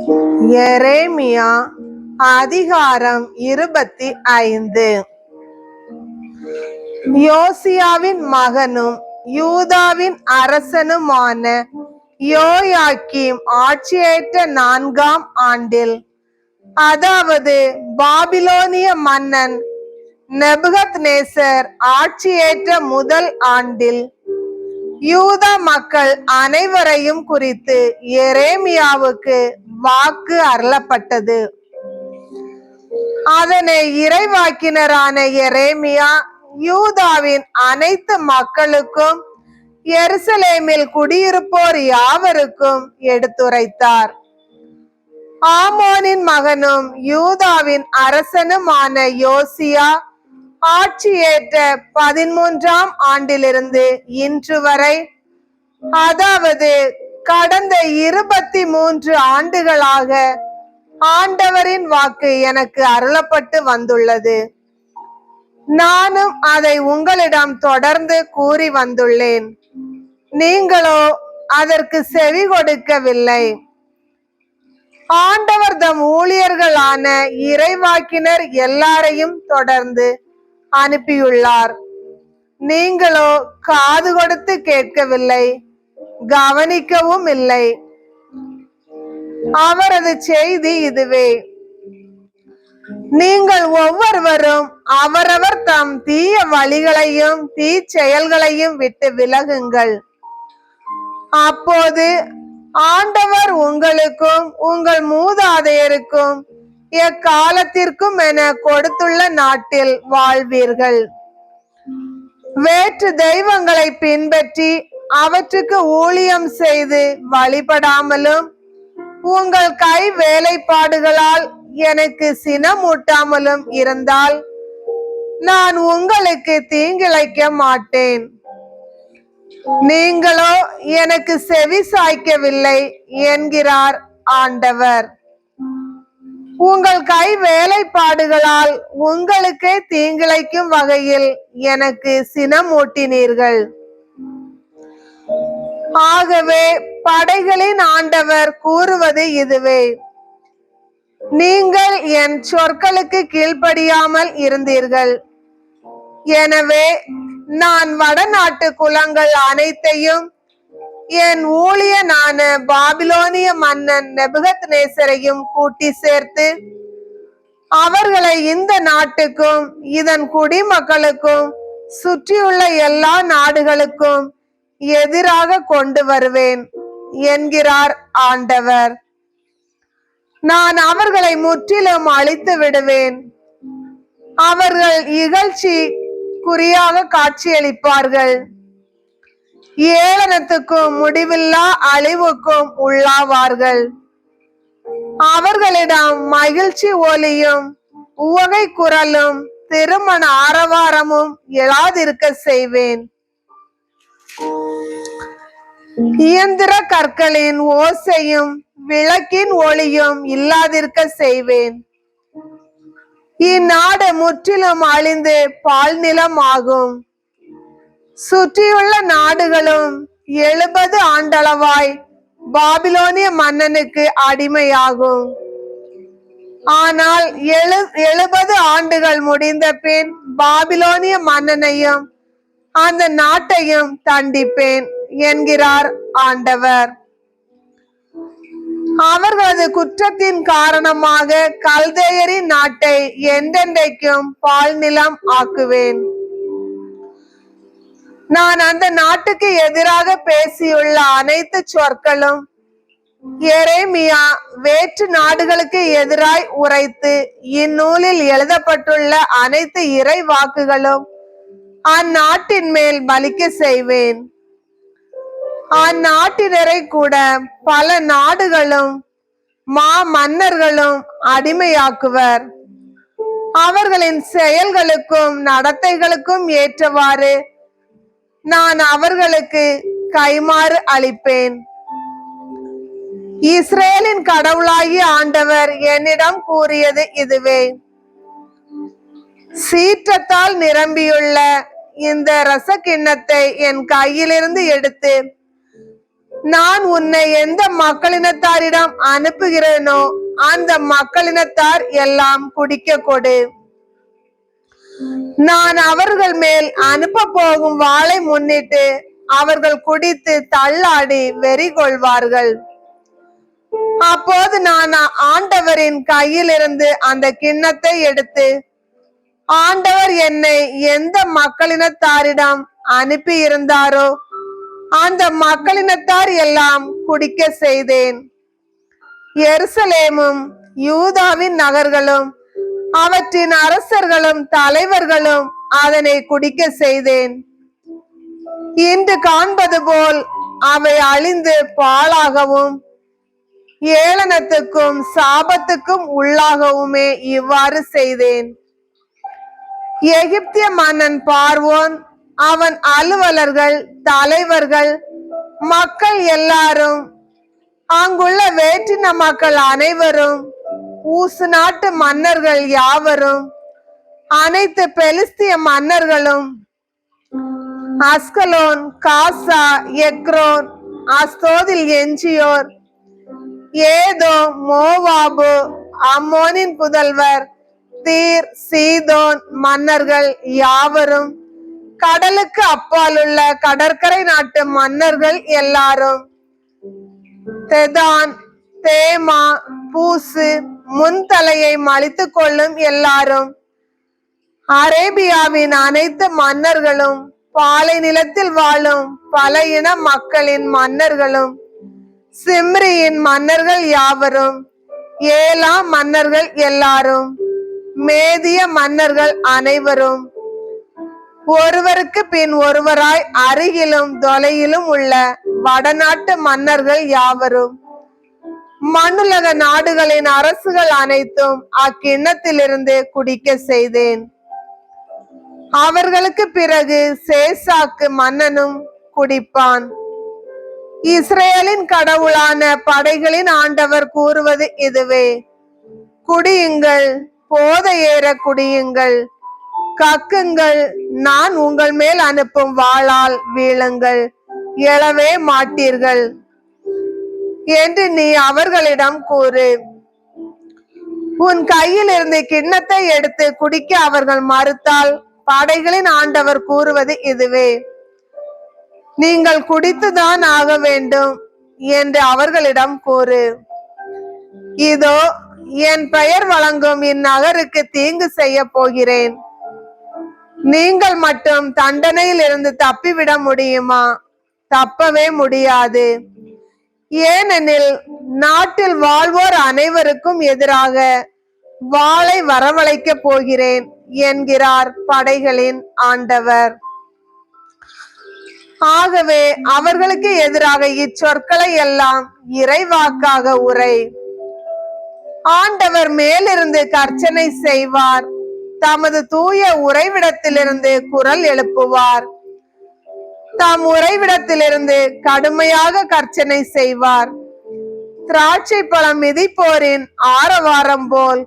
எரேமியா அதிகாரம் 25. யோசியாவின் மகனும் யூதாவின் அரசனுமான யோயாக்கீம் ஆட்சியேற்ற 4ஆம் ஆண்டில், அதாவது பாபிலோனிய மன்னன் நேபுகத்நேசர் ஆட்சியேற்ற முதல் ஆண்டில், யூதா மக்கள் அனைவரையும் குறித்து எரேமியாவுக்கு வாக்கு அருளப்பட்டது. அதனை இறைவாக்கினரான எரேமியா யூதாவின் அனைத்து மக்களுக்கும் எருசலேமில் குடியிருப்போர் யாவருக்கும் எடுத்துரைத்தார். ஆமோனின் மகனும் யூதாவின் அரசனுமான யோசியா ஆட்சியேற்ற 13ஆம் ஆண்டிலிருந்து இன்று வரை, அதாவது கடந்த 23 ஆண்டுகளாக ஆண்டவரின் வாக்கு எனக்கு அருளப்பட்டு வந்துள்ளது. நானும் அதை உங்களிடம் தொடர்ந்து கூறி வந்துள்ளேன். நீங்களோ அதற்கு செவி கொடுக்கவில்லை. ஆண்டவர் தம் ஊழியர்களான இறைவாக்கினர் எல்லாரையும் தொடர்ந்து அனுப்பியுள்ளார். நீங்களோ காது கொடுத்து கேட்கவில்லை, கவனிக்கவும் இல்லை. அவரது செய்தி இதுவே: நீங்கள் ஒவ்வொருவரும் அவரவர் தம் தீய வழிகளையும் தீச்செயல்களையும் விட்டு விலகுங்கள். அப்போது ஆண்டவர் உங்களுக்கும் உங்கள் மூதாதையருக்கும் எக்காலத்திற்கும் என கொடுத்துள்ள நாட்டில் வாழ்வீர்கள். வேற்று தெய்வங்களை பின்பற்றி அவற்றுக்கு ஊழியம் செய்து வழிபடாமலும், உங்கள் கை வேலைப்பாடுகளால் எனக்கு சினமூட்டாமலும் இருந்தால் நான் உங்களுக்கு தீங்கிழைக்க மாட்டேன். நீங்களோ எனக்கு செவி சாய்க்கவில்லை என்கிறார் ஆண்டவர். உங்கள் கை வேலைப்பாடுகளால் உங்களுக்கே தீங்கிழைக்கும் வகையில் எனக்கு சினமூட்டினீர்கள். ஆகவே படைகளின் ஆண்டவர் கூறுவது இதுவே: நீங்கள் என் சொற்களுக்கு கீழ்ப்படியாமல் இருந்தீர்கள். எனவே நான் வடநாட்டு குலங்கள் அனைத்தையும் என் ஊழியனான பாபிலோனிய மன்னன் நேபுகத்நேசரையும் கூட்டி சேர்த்து அவர்களை இந்த நாட்டுக்கும் இதன் குடிமக்களுக்கும் சுற்றியுள்ள எல்லா நாடுகளுக்கும் எதிராக கொண்டு வருவேன் என்கிறார் ஆண்டவர். நான் அவர்களை முற்றிலும் அழித்து விடுவேன். அவர்கள் இகழ்ச்சி குறியாக காட்சியளிப்பார்கள். ஏளனத்துக்கும் முடிவில்லா அழிவுக்கும் உள்ளாவார்கள். அவர்களிடம் மகிழ்ச்சி ஒலியும் உவகை குரலும் திருமண ஆரவாரமும் எழாதிருக்க செய்வேன். இயந்திர கற்களின் ஓசையும் விளக்கின் ஒளியும் இல்லாதிருக்க செய்வேன். இந்நாடு முற்றிலும் அழிந்து பால் நிலம் ஆகும். சுற்றியுள்ள நாடுகளும் 70 ஆண்டளவாய் பாபிலோனிய மன்னனுக்கு அடிமையாகும். ஆனால் 70 ஆண்டுகள் முடிந்த பின் பாபிலோனிய மன்னனையும் அந்த நாட்டையும் தண்டிப்பேன் என்கிறார் ஆண்டவர். அவர்களது குற்றத்தின் காரணமாக கல்தேயரின் நாட்டை என்றென்றைக்கும் பால் நிலம் ஆக்குவேன். நான் அந்த நாட்டுக்கு எதிராக பேசியுள்ள அனைத்து சொற்களும் எரேமியா வேற்று நாடுகளுக்கு எதிராய் உரைத்து இந்நூலில் எழுதப்பட்டுள்ள அனைத்து இறை வாக்குகளும் அந்நாட்டின் மேல் பலிக்க செய்வேன். அந்நாட்டினரை கூட பல நாடுகளும் மன்னர்களும் அடிமையாக்குவர். அவர்களின் செயல்களுக்கும் நடத்தைகளுக்கும் ஏற்றவாறு நான் அவர்களுக்கு கைமாறு அளிப்பேன். இஸ்ரேலின் கடவுளாகிய ஆண்டவர் என்னிடம் கூறியது இதுவே: சீற்றத்தால் நிரம்பியுள்ள இந்த ரச கிண்ணத்தை என் கையிலிருந்து எடுத்து நான் உன்னை எந்த மக்களினத்தாரிடம் அனுப்புகிறேனோ அந்த மக்களினத்தார் எல்லாம் குடிக்க கொடு. நான் அவர்கள் மேல் அனுப்ப போகும் வாளை முன்னிட்டு அவர்கள் குடித்து தள்ளாடி வெறி கொள்வார்கள். அப்போது நான் ஆண்டவரின் கையிலிருந்து அந்த கிண்ணத்தை எடுத்து, ஆண்டவர் என்னை எந்த மக்களினத்தாரிடம் அனுப்பி இருந்தாரோ அந்த மக்களினத்தார் எல்லாம் குடிக்க செய்தேன். எருசலேமும் யூதாவின் நகர்களும் அவற்றின் அரசர்களும் தலைவர்களும் அதனை குடிக்க செய்தேன். இன்று காண்பது போல் அவை அழிந்து பாழாகவும் ஏளனத்துக்கும் சாபத்துக்கும் உள்ளாகவுமே இவ்வாறு செய்தேன். எகிப்திய மன்னன் பார்வோன், அவன் அலுவலர்கள், தலைவர்கள், மக்கள் எல்லாரும், அங்குள்ள வேற்றின மக்கள் அனைவரும், ஊசு நாட்டு மன்னர்கள் யாவரும், அனைத்து பெலிஸ்திய மன்னர்களும், அஸ்கலோன், காசா, எக்ரோன், அஸ்தோதில் எஞ்சியோர், ஏதோ, மோவாபு, அம்மோனின் புதல்வர், தீர், சீதோன் மன்னர்கள் யாவரும், கடலுக்கு அப்பாலுள்ள கடற்கரை நாட்டு மன்னர்கள் எல்லாரும், தெதான், தேமா, பூசு, முன்தலையை மலித்து கொள்ளும் எல்லாரும், அரேபியாவின் அனைத்து மன்னர்களும், பாலை நிலத்தில் வாழும் பல இன மக்களின் மன்னர்களும், சிம்ரியின் மன்னர்கள் யாவரும், ஏலாம் மன்னர்கள் எல்லாரும், மேதிய மன்னர்கள் அனைவரும், ஒருவருக்கு பின் ஒருவராய் அருகிலும் தொலையிலும் உள்ள வடநாட்டு மன்னர்கள் யாவரும், மண்ணுலக நாடுகளின் அரசுகள் அனைத்தும் அக்கிண்ணத்திலிருந்து குடிக்க செய்தேன். அவர்களுக்கு பிறகு சேசாக்கு மன்னனும் குடிப்பான். இஸ்ரேலின் கடவுளான படைகளின் ஆண்டவர் கூறுவது இதுவே: குடியுங்கள், போதை ஏற குடியுங்கள், கக்குங்கள், நான் உங்கள் மேல் அனுப்பும் வாளால் வீழுங்கள், எழவே மாட்டீர்கள் என்று நீ அவர்களிடம் கூறு. உன் கையில் இருந்து கிண்ணத்தை எடுத்து குடிக்க அவர்கள் மறுத்தால் படைகளின் ஆண்டவர் கூறுவது இதுவே: நீங்கள் குடித்துதான் ஆக வேண்டும் என்று அவர்களிடம் கூறு. இதோ, என் பெயர் வழங்கும் இந்நகருக்கு தீங்கு செய்ய போகிறேன். நீங்கள் மட்டும் தண்டனையில் இருந்து தப்பிவிட முடியுமா? தப்பவே முடியாது. ஏனெனில் நாட்டில் வாழ்வோர் அனைவருக்கும் எதிராக வாளை வரவழைக்க போகிறேன் என்கிறார் படைகளின் ஆண்டவர். ஆகவே அவர்களுக்கு எதிராக இச்சொற்களை எல்லாம் இறைவாக்காக உரை. ஆண்டவர் மேலிருந்து கர்ச்சனை செய்வார், தமது தூய உறைவிடத்திலிருந்து குரல் எழுப்புவார், தாம் உறைவிடத்திலிருந்து கடுமையாக கர்ச்சனை செய்வார். திராட்சை பழம் மிதிப்போரின் ஆரவாரம் போல்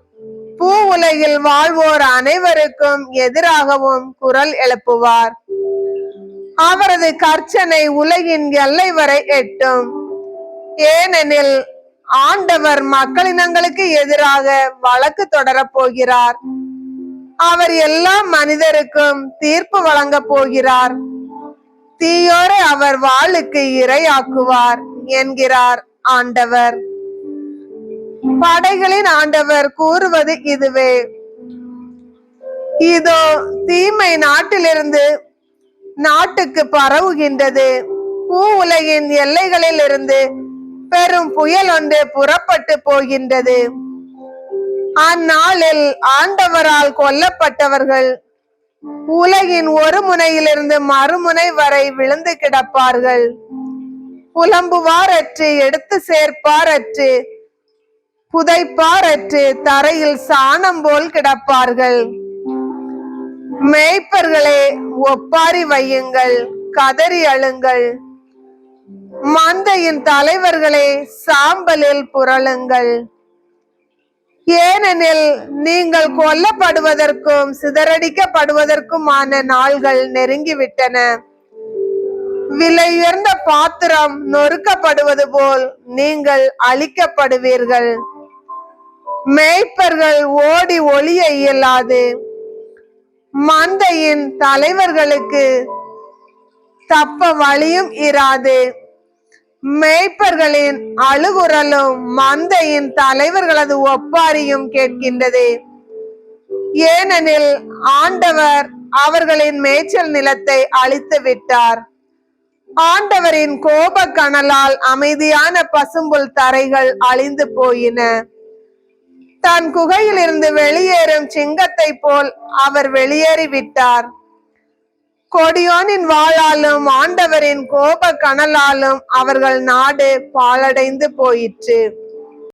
பூ உலகில் வாழ்வோர் அனைவருக்கும் எதிராகவும் குரல் எழுப்புவார். அவரது கர்ச்சனை உலகின் எல்லை வரை எட்டும். ஏனெனில் ஆண்டவர் மக்களினங்களுக்கு எதிராக வழக்கு தொடரப் போகிறார். அவர் எல்லா மனிதருக்கும் தீர்ப்பு வழங்க போகிறார். தீயோரை அவர் வாளுக்கு இரையாக்குவார் என்கிறார் ஆண்டவர். படைகளின் ஆண்டவர் கூறுவது இதுவே: இதோ, தீமை நாட்டிலிருந்து நாட்டுக்கு பரவுகின்றது. பூ உலகின் எல்லைகளில் இருந்து பெரும் புயல் ஒன்று புறப்பட்டு போகின்றது. அந்நாளில் ஆண்டவரால் கொல்லப்பட்டவர்கள் உலகின் ஒரு முனையிலிருந்து மறுமுனை வரை விழுந்து கிடப்பார்கள். புலம்புவாரற்று, எடுத்து சேர்ப்பாரற்று, புதைப்பாரற்று தரையில் சாணம் போல் கிடப்பார்கள். மேய்ப்பர்களே, ஒப்பாரி வையுங்கள், கதறி அழுங்கள். மந்தையின் தலைவர்களே, சாம்பலில் புரளுங்கள். ஏனெனில் நீங்கள் கொல்லப்படுவதற்கும் சிதறடிக்கப்படுவதற்குமான நாள்கள் நெருங்கிவிட்டன. விலையுயர்ந்த பாத்திரம் நொறுக்கப்படுவது போல் நீங்கள் அழிக்கப்படுவீர்கள். மேய்ப்பர்கள் ஓடி ஒளிய இயலாது, மந்தையின் தலைவர்களுக்கு தப்ப வழியும் இராது. மேய்ப்பர்களின் அழுகுரலும் மந்தையின் தலைவர்களது ஒப்பாரியும் கேட்கின்றது. ஏனெனில் ஆண்டவர் அவர்களின் மேய்ச்சல் நிலத்தை அழித்து விட்டார். ஆண்டவரின் கோப கனலால் அமைதியான பசும்புல் தரைகள் அழிந்து போயின. தன் குகையில் இருந்து வெளியேறும் சிங்கத்தை போல் அவர் வெளியேறிவிட்டார். கொடியோனின் வாளாலும் ஆண்டவரின் கோப கனலாலும் அவர்கள் நாடு பாழடைந்து போயிற்று.